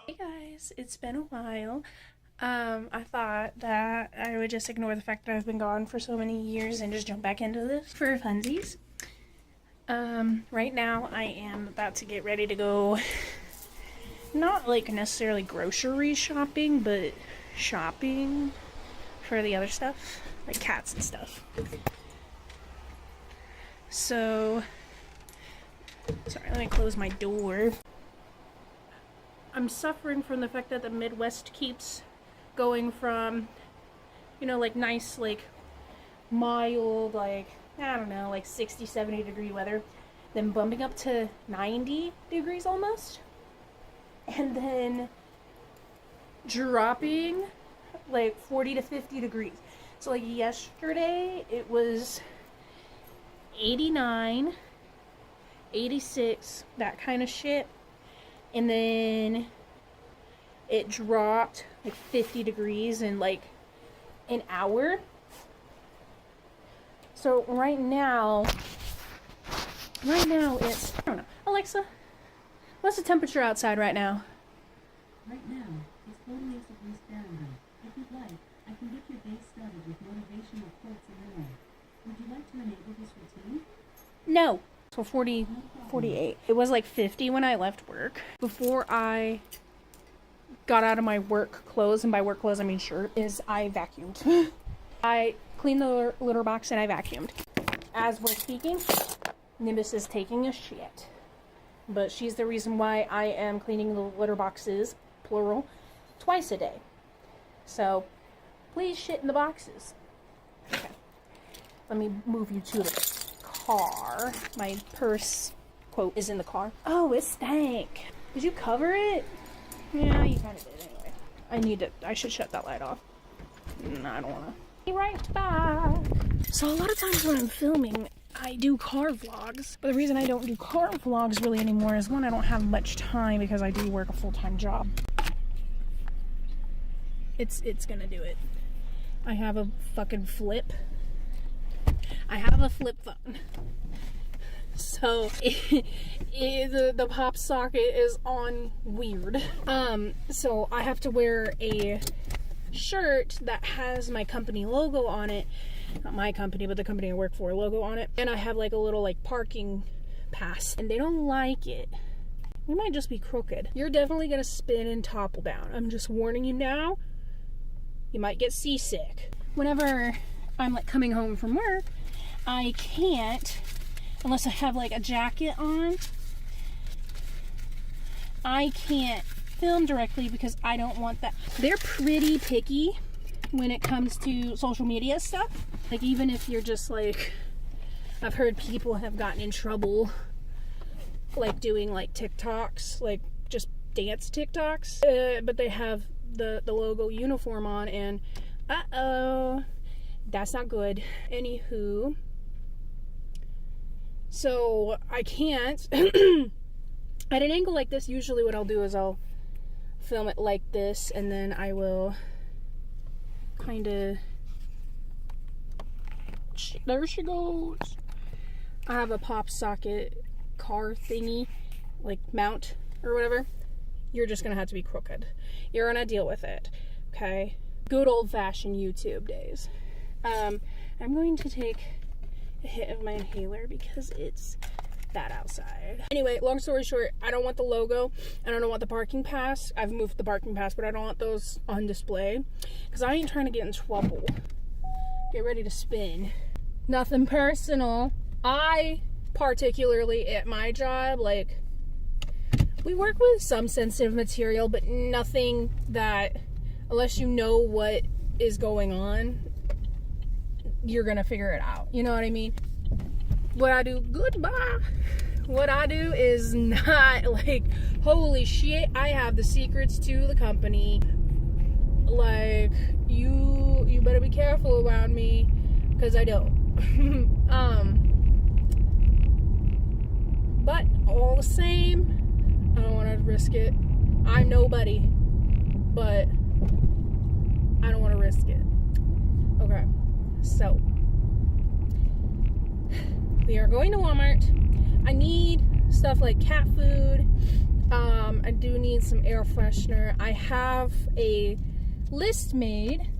Hey guys, it's been a while. I thought that I would just ignore the fact that I've been gone for so many years and just jump back into this for funsies. Right now I am about to get ready to go, not like necessarily grocery shopping, but shopping for the other stuff, like cats and stuff. So, sorry, let me close my door. I'm suffering from the fact that the Midwest keeps going from, like nice, like mild, like, I don't know, like 60, 70 degree weather, then bumping up to 90 degrees almost, and then dropping like 40 to 50 degrees. So like yesterday it was 89, 86, that kind of shit. And then it dropped like 50 degrees in like an hour. So right now it's, I don't know. Alexa, what's the temperature outside right now? Right now, it's 48 degrees Fahrenheit. If you'd like, I can get your day started with motivational quotes and more. Would you like to enable this routine? No. So 40, 48. It was like 50 when I left work. Before I got out of my work clothes, and by work clothes I mean shirt, is I vacuumed. I cleaned the litter box and I vacuumed. As we're speaking, Nimbus is taking a shit. But she's the reason why I am cleaning the litter boxes, plural, twice a day. So, please shit in the boxes. Okay. Let me move you to the car. My purse, quote, is in the car. Oh, it stank. Did you cover it? Yeah, you kind of did anyway. I should shut that light off. No, I don't want to. Be right back. So a lot of times when I'm filming, I do car vlogs. But the reason I don't do car vlogs really anymore is, one, I don't have much time because I do work a full-time job. It's gonna do it. I have a fucking flip. I have a flip phone. So the pop socket is on weird. So I have to wear a shirt that has my company logo on it. Not my company, but the company I work for logo on it. And I have like a little like parking pass, and they don't like it. You might just be crooked. You're definitely gonna spin and topple down. I'm just warning you now. You might get seasick. Whenever I'm like coming home from work, I can't, unless I have like a jacket on, I can't film directly because I don't want that. They're pretty picky when it comes to social media stuff. Like, even if you're just like, I've heard people have gotten in trouble like doing like TikToks, like just dance TikToks, but they have the logo uniform on, and uh-oh, that's not good. Anywho, so I can't at an angle like this. Usually what I'll do is I'll film it like this, and then I will kind of, there she goes. I have a pop socket car thingy, like mount or whatever. You're just gonna have to be crooked. You're gonna deal with it, okay? Good old-fashioned YouTube days. I'm going to take a hit of my inhaler because it's bad outside. Anyway, long story short, I don't want the logo, and I don't want the parking pass. I've moved the parking pass, but I don't want those on display because I ain't trying to get in trouble. Get ready to spin. Nothing personal. I, particularly at my job, like, we work with some sensitive material, but nothing that, unless you know what is going on, you're gonna figure it out. You know what I mean? What I do, goodbye. What I do is not like, holy shit, I have the secrets to the company. Like, you better be careful around me, because I don't. But all the same, I don't want to risk it. I'm nobody, but I don't want to risk it. Okay, so we are going to Walmart. I need stuff like cat food, I do need some air freshener. I have a list made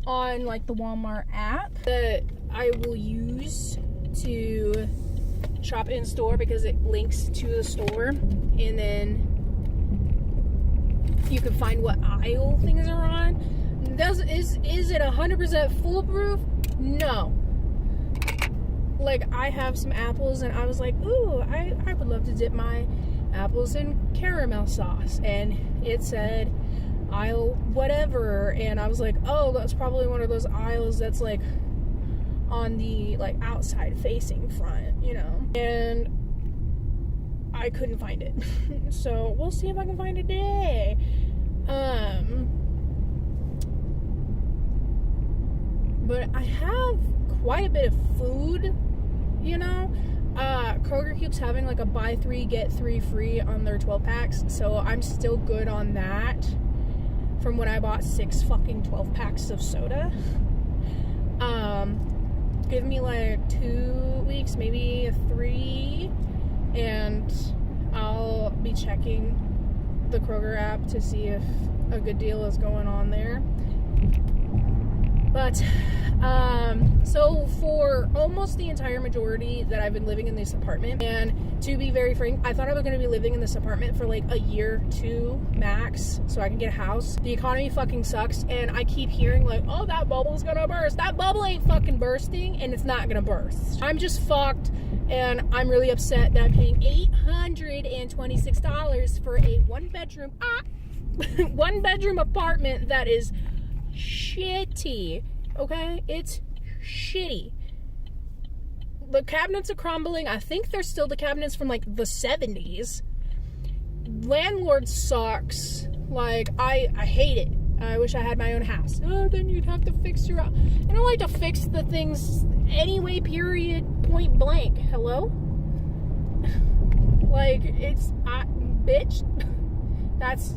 on like the Walmart app that I will use to shop in store because it links to the store, and then you can find what aisle things are on. Is it 100% foolproof? No. Like, I have some apples and I was like, ooh, I would love to dip my apples in caramel sauce, and it said aisle whatever, and I was like, oh, that's probably one of those aisles that's like on the like outside facing front, you know, and I couldn't find it. So we'll see if I can find it today. But I have quite a bit of food, you know. Kroger keeps having like a buy 3 get 3 free on their 12 packs, so I'm still good on that from when I bought 6 fucking 12 packs of soda. Give me like 2 weeks, maybe 3, and I'll be checking the Kroger app to see if a good deal is going on there. But so for almost the entire majority that I've been living in this apartment, and to be very frank, I thought I was going to be living in this apartment for like a year, 2 max, so I can get a house. The economy fucking sucks, and I keep hearing like, oh, that bubble's gonna burst. That bubble ain't fucking bursting, and it's not gonna burst. I'm just fucked, and I'm really upset that I'm paying $826 for a one-bedroom apartment that is shitty. Okay, it's shitty. The cabinets are crumbling. I think they're still the cabinets from like the 70s. Landlord sucks. Like, I hate it. I wish I had my own house. Oh, then you'd have to fix your house. I don't like to fix the things anyway, period, point blank. Hello? Like, it's bitch.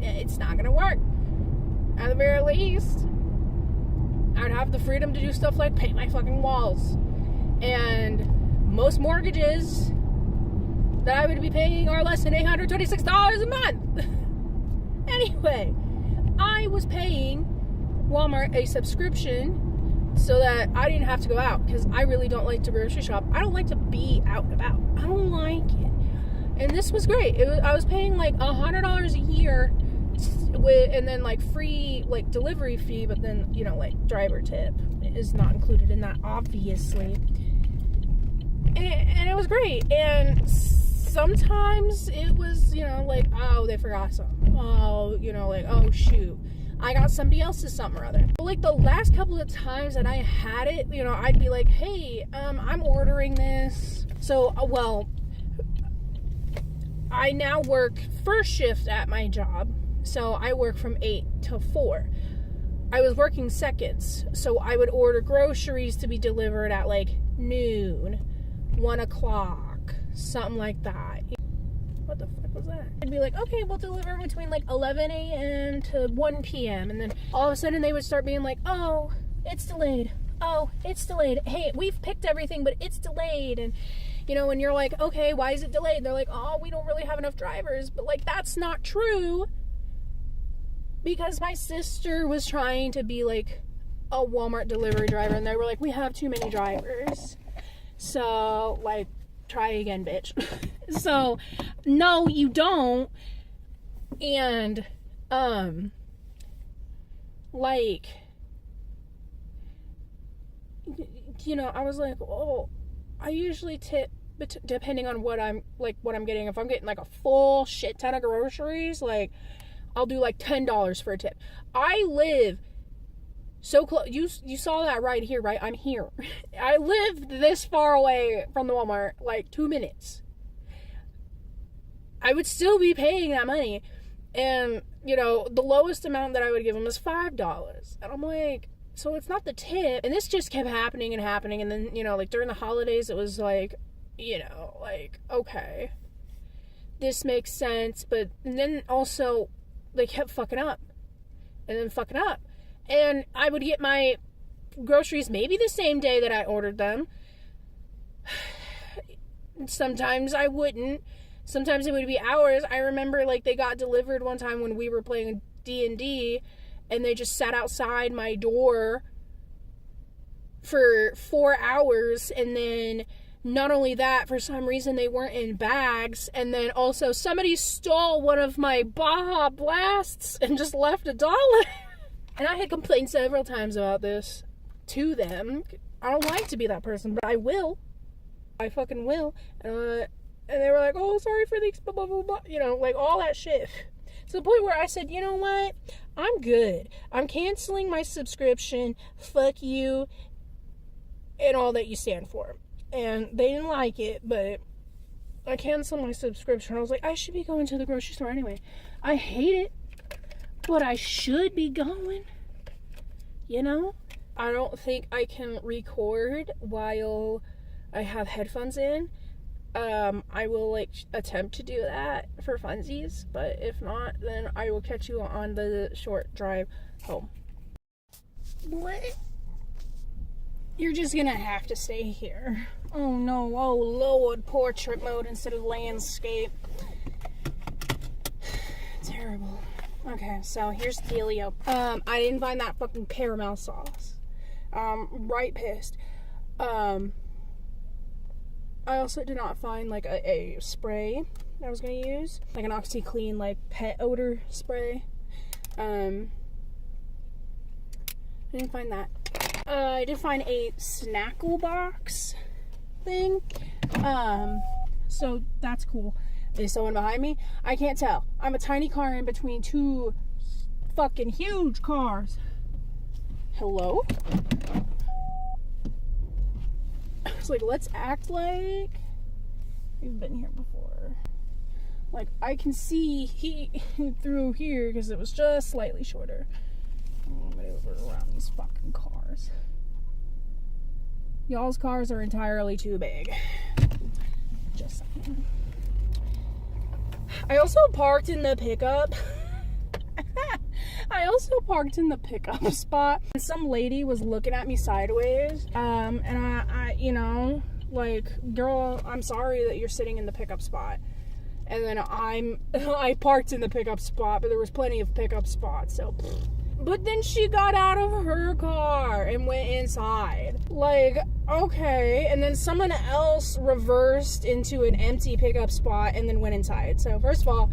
It's not gonna work. At the very least, I'd have the freedom to do stuff like paint my fucking walls. And most mortgages that I would be paying are less than $826 a month. Anyway, I was paying Walmart a subscription so that I didn't have to go out, because I really don't like to grocery shop. I don't like to be out and about. I don't like it. And this was great. I was paying like $100 a year and then like free like delivery fee, but then, you know, like driver tip is not included in that, obviously. And it was great. And sometimes it was, you know, like, oh, they forgot something. Oh, you know, like, oh shoot, I got somebody else's something or other. But like the last couple of times that I had it, you know, I'd be like, hey, I'm ordering this. So, well, I now work first shift at my job. So I work from 8 till 4. I was working seconds, so I would order groceries to be delivered at like noon, 1 o'clock, something like that. What the fuck was that? I'd be like, okay, we'll deliver between like 11 a.m. to 1 p.m. And then all of a sudden they would start being like, oh, it's delayed. Oh, it's delayed. Hey, we've picked everything, but it's delayed. And, you know, when you're like, okay, why is it delayed? They're like, oh, we don't really have enough drivers. But like, that's not true. Because my sister was trying to be like a Walmart delivery driver, and they were like, we have too many drivers. So, like, try again, bitch. So, no, you don't. And, like, you know, I was like, oh, I usually tip depending on what I'm getting. If I'm getting like a full shit ton of groceries, like, I'll do like $10 for a tip. I live so close. You saw that right here, right? I'm here. I live this far away from the Walmart, like 2 minutes. I would still be paying that money. And, you know, the lowest amount that I would give them is $5. And I'm like, so it's not the tip. And this just kept happening and happening. And then, you know, like during the holidays, it was like, you know, like, okay, this makes sense. But then also, they kept fucking up and then fucking up. And I would get my groceries maybe the same day that I ordered them. Sometimes I wouldn't. Sometimes it would be hours. I remember, like, they got delivered one time when we were playing D&D, and they just sat outside my door for 4 hours, and then not only that, for some reason they weren't in bags, and then also somebody stole one of my Baja Blasts and just left $1. And I had complained several times about this to them. I don't like to be that person, but I will. I fucking will. And they were like, oh, sorry for the blah, blah, blah, blah. You know, like all that shit. To the point where I said, you know what? I'm good. I'm canceling my subscription. Fuck you and all that you stand for. And they didn't like it, but I canceled my subscription. I was like, I should be going to the grocery store anyway. I hate it, but I should be going. You know? I don't think I can record while I have headphones in. I will, like, attempt to do that for funsies, but if not, then I will catch you on the short drive home. What? You're just gonna have to stay here. Oh no, oh Lord, portrait mode instead of landscape. Terrible. Okay, so here's the dealio. I didn't find that fucking caramel sauce. Right pissed. I also did not find, like, a spray that I was gonna use. Like an OxyClean, like, pet odor spray. I didn't find that. I did find a Snackle box thing. So that's cool. Is someone behind me? I can't tell. I'm a tiny car in between two fucking huge cars. Hello? It's like, let's act like we've been here before. Like, I can see through here because it was just slightly shorter. I'm gonna maneuver around these fucking cars. Y'all's cars are entirely too big. Just saying. I also parked in the pickup. I also parked in the pickup spot. And some lady was looking at me sideways. And I, you know, like, girl, I'm sorry that you're sitting in the pickup spot. And then I parked in the pickup spot, but there was plenty of pickup spots, so. But then she got out of her car and went inside. Like, okay. And then someone else reversed into an empty pickup spot and then went inside. So, first of all,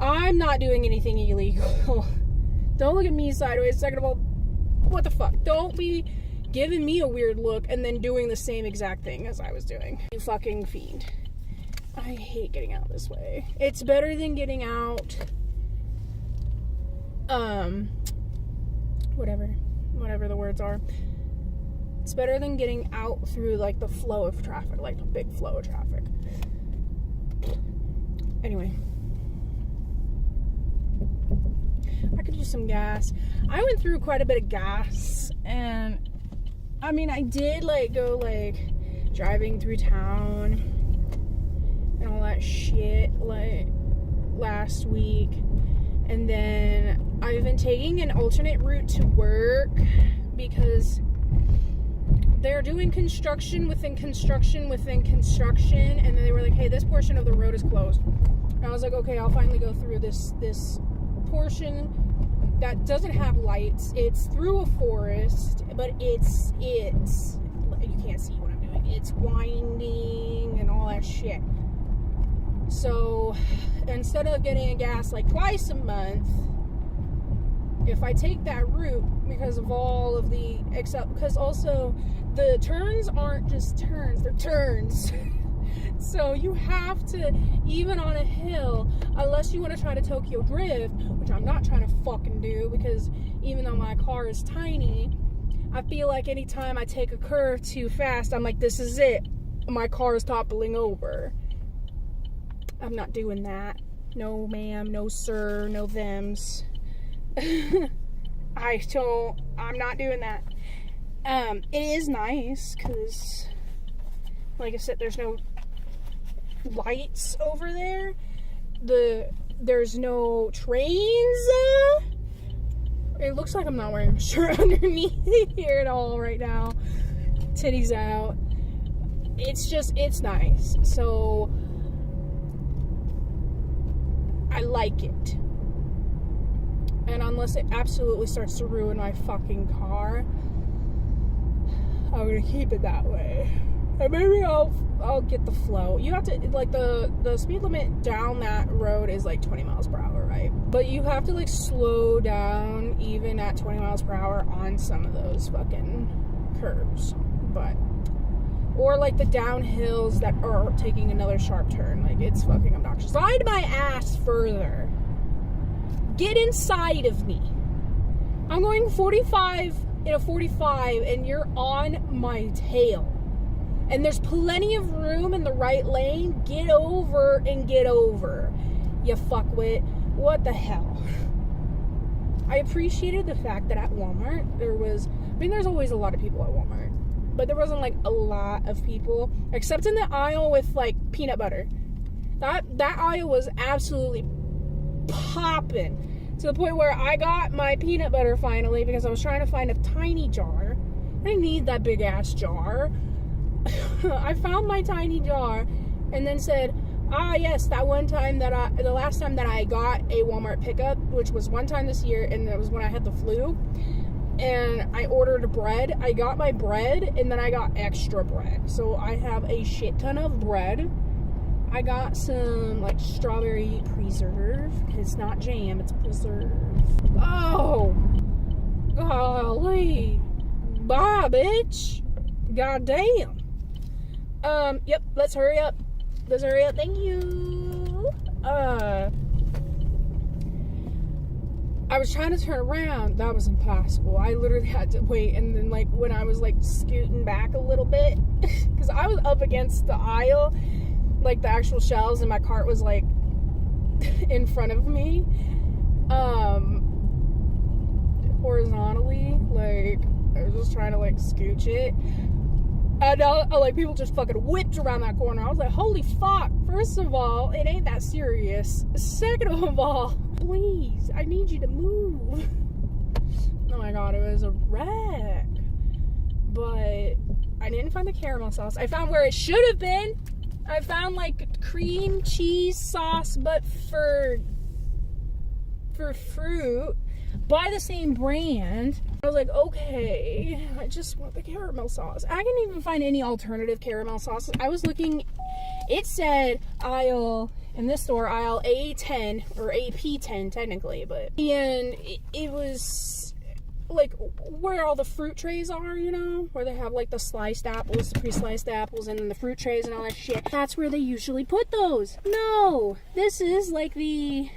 I'm not doing anything illegal. Don't look at me sideways. Second of all, what the fuck? Don't be giving me a weird look and then doing the same exact thing as I was doing. You fucking fiend. I hate getting out this way. It's better than getting out, whatever the words are. It's better than getting out through, like, the flow of traffic, like the big flow of traffic. Anyway. I could use some gas. I went through quite a bit of gas, and I mean, I did, like, go, like, driving through town and all that shit, like, last week. And then I've been taking an alternate route to work because they're doing construction within construction within construction, and then they were like, hey, this portion of the road is closed. And I was like, okay, I'll finally go through this portion that doesn't have lights. It's through a forest, but it's you can't see what I'm doing. It's winding and all that shit. So instead of getting a gas like twice a month, if I take that route, because of all of because also the turns aren't just turns, they're turns. So you have to, even on a hill, unless you want to try to Tokyo drift, which I'm not trying to fucking do, because even though my car is tiny, I feel like anytime I take a curve too fast, I'm like, this is it. My car is toppling over. I'm not doing that. No ma'am, no sir, no thems. I'm not doing that. It is nice, because, like I said, there's no lights over there. There's no trains. It looks like I'm not wearing a shirt underneath here at all right now. Titties out. It's nice. So I like it. And unless it absolutely starts to ruin my fucking car, I'm gonna keep it that way. And maybe I'll get the flow. You have to, like, the speed limit down that road is like 20 miles per hour, right? But you have to, like, slow down even at 20 miles per hour on some of those fucking curves. But, or like the downhills that are taking another sharp turn. Like, it's fucking obnoxious. Slide my ass further. Get inside of me. I'm going 45 in a 45 and you're on my tail. And there's plenty of room in the right lane. Get over and get over. You fuckwit. What the hell? I appreciated the fact that at Walmart there's always a lot of people at Walmart. But there wasn't like a lot of people. Except in the aisle with like peanut butter. That aisle was absolutely popping. To the point where I got my peanut butter finally because I was trying to find a tiny jar. I didn't need that big ass jar. I found my tiny jar and then said, yes, the last time that I got a Walmart pickup, which was one time this year, and it was when I had the flu, and I ordered bread. I got my bread, and then I got extra bread. So I have a shit ton of bread. I got some, like, strawberry preserve. It's not jam, it's preserve. Oh! Golly! Bye, bitch! Goddamn! Yep, let's hurry up. Thank you! I was trying to turn around. That was impossible. I literally had to wait, and then, like, when I was, like, scooting back a little bit, because I was up against the aisle, like the actual shelves, and my cart was like in front of me, horizontally, like I was just trying to like scooch it, and like people just fucking whipped around that corner. I was like, holy fuck, first of all, it ain't that serious. Second of all, please, I need you to move. Oh my god, it was a wreck. But I didn't find the caramel sauce. I found where it should have been. I found like cream cheese sauce, but for fruit by the same brand. I was like, okay, I just want the caramel sauce. I couldn't even find any alternative caramel sauces. I was looking, it said aisle, in this store, aisle A10, or AP10 technically, but, and it was like where all the fruit trays are, you know, where they have like the sliced apples, pre-sliced apples, and then the fruit trays and all that shit. That's where they usually put those. No, this is like the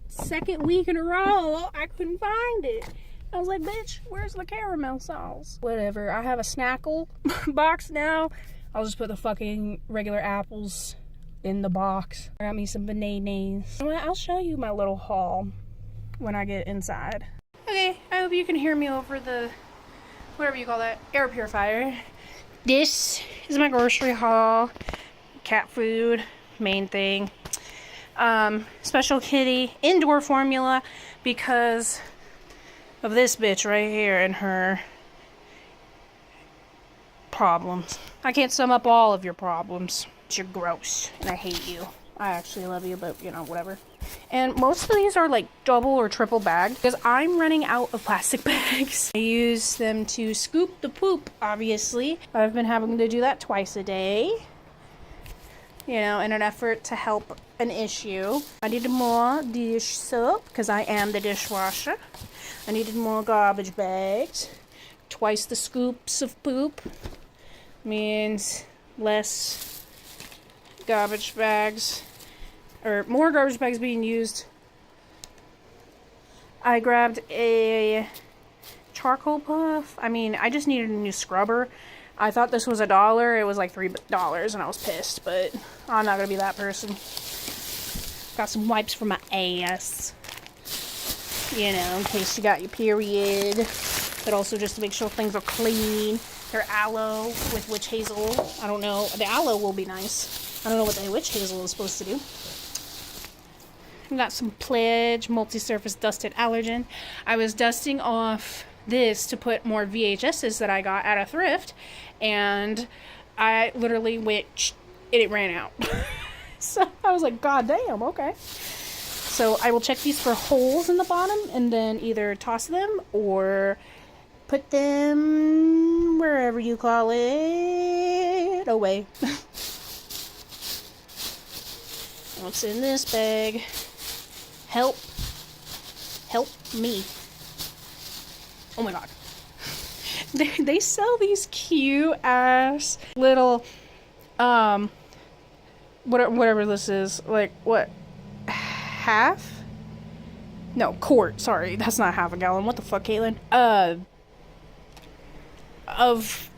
second week in a row I couldn't find it. I was like, bitch, where's the caramel sauce? Whatever, I have a Snackle box now. I'll just put the fucking regular apples in the box. I got me some bananas. I'll show you my little haul when I get inside. Okay, I hope you can hear me over the, whatever you call that, air purifier. This is my grocery haul. Cat food, main thing. Special kitty indoor formula because of this bitch right here and her problems. I can't sum up all of your problems. You're gross and I hate you. I actually love you, but you know, whatever. And most of these are like double or triple bagged because I'm running out of plastic bags. I use them to scoop the poop, obviously. I've been having to do that twice a day, you know, in an effort to help an issue. I needed more dish soap because I am the dishwasher. I needed more garbage bags. Twice the scoops of poop means less garbage bags, or more garbage bags being used. I grabbed a charcoal puff. I mean, I just needed a new scrubber. I thought this was $1. It was like $3 and I was pissed, but I'm not gonna be that person. Got some wipes for my ass, you know, in case you got your period, but also just to make sure things are clean. They're aloe with witch hazel. I don't know. The aloe will be nice. I don't know what the witch hazel is supposed to do. I got some Pledge multi-surface dusted allergen. I was dusting off this to put more VHSs that I got at a thrift, and I literally went, and it ran out. So I was like, God damn, okay. So I will check these for holes in the bottom and then either toss them or put them wherever you call it away. What's in this bag? Help. Help me. Oh my god. They sell these cute ass little whatever this is, like what, half? No, quart, sorry, that's not half a gallon. What the fuck, Caitlin? Of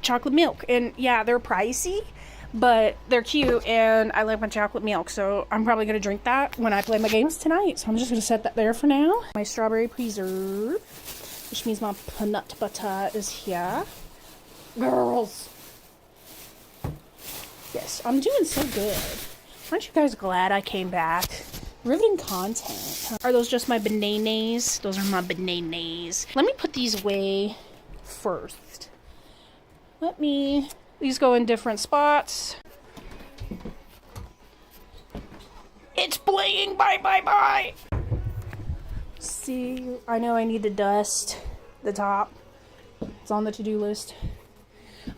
chocolate milk. And yeah, they're pricey, but they're cute and I like my chocolate milk, so I'm probably gonna drink that when I play my games tonight. So I'm just gonna set that there for now. My strawberry preserve, which means my peanut butter is here. Girls. Yes, I'm doing so good. Aren't you guys glad I came back? Riveting content. Are those just my bananas? Those are my bananas. Let me put these away first. These go in different spots. It's playing, bye. See, I know I need to dust the top. It's on the to-do list.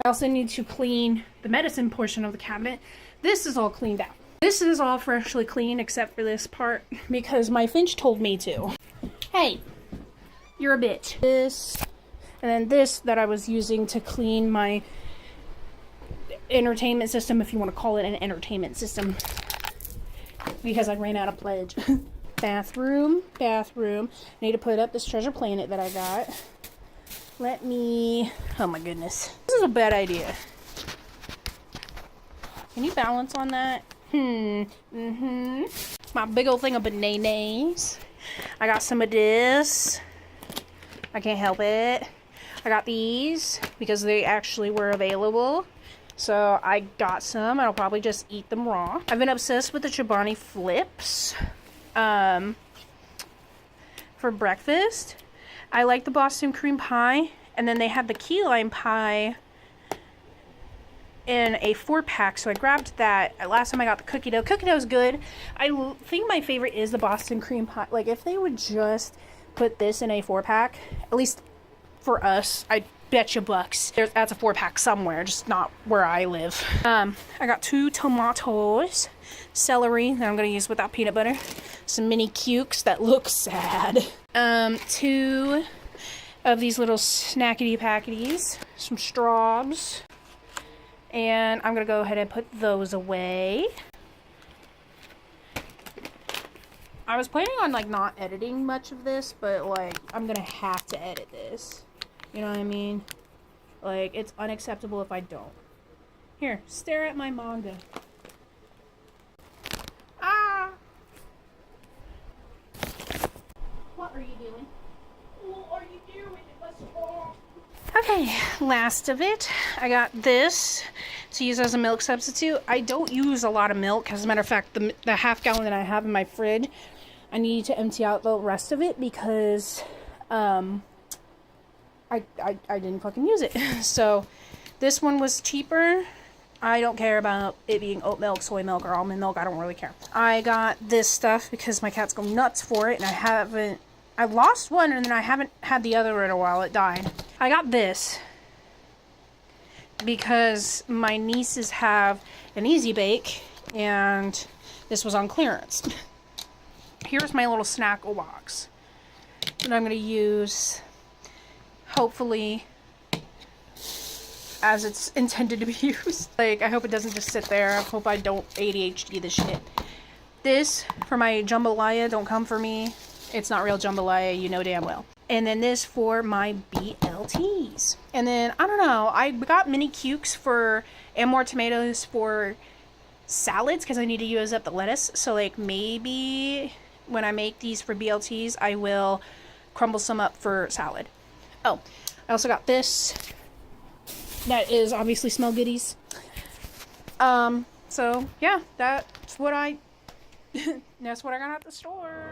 I also need to clean the medicine portion of the cabinet. This is all cleaned out. This is all freshly clean except for this part because my Finch told me to. Hey, you're a bitch. This, and then this that I was using to clean my entertainment system, if you want to call it an entertainment system, because I ran out of pledge. Bathroom. I need to put up this treasure planet that I got. Oh my goodness. This is a bad idea. Can you balance on that? My big old thing of bananas. I got some of this. I can't help it. I got these because they actually were available. So I got some. I'll probably just eat them raw. I've been obsessed with the Chobani Flips for breakfast. I like the Boston cream pie. And then they had the key lime pie in a 4-pack, so I grabbed that. Last time I got the cookie dough. Cookie dough is good. I think my favorite is the Boston cream pie. Like, if they would just put this in a 4-pack, at least for us, I bet you bucks. That's a 4-pack somewhere, just not where I live. I got 2 tomatoes, celery that I'm going to use without peanut butter, some mini cukes that look sad, 2 of these little snackety packities, some straws, and I'm gonna go ahead and put those away. I was planning on like not editing much of this, but like I'm gonna have to edit this, you know what I mean? Like, it's unacceptable if I don't. Here, stare at my manga. What are you doing? What are you doing? Okay, last of it. I got this to use as a milk substitute. I don't use a lot of milk. As a matter of fact, the half gallon that I have in my fridge, I need to empty out the rest of it because I didn't fucking use it. So this one was cheaper. I don't care about it being oat milk, soy milk, or almond milk. I don't really care. I got this stuff because my cats go nuts for it, and I lost one, and then I haven't had the other in a while. It died. I got this because my nieces have an Easy Bake, and this was on clearance. Here's my little snackle box that I'm going to use, hopefully, as it's intended to be used. Like, I hope it doesn't just sit there. I hope I don't ADHD this shit. This, for my jambalaya, don't come for me. It's not real jambalaya, you know damn well. And then this for my BLTs. And then, I don't know, I got mini cukes and more tomatoes for salads because I need to use up the lettuce. So, like, maybe when I make these for BLTs, I will crumble some up for salad. Oh, I also got this. That is obviously Smell Goodies. So, yeah, that's what I got at the store.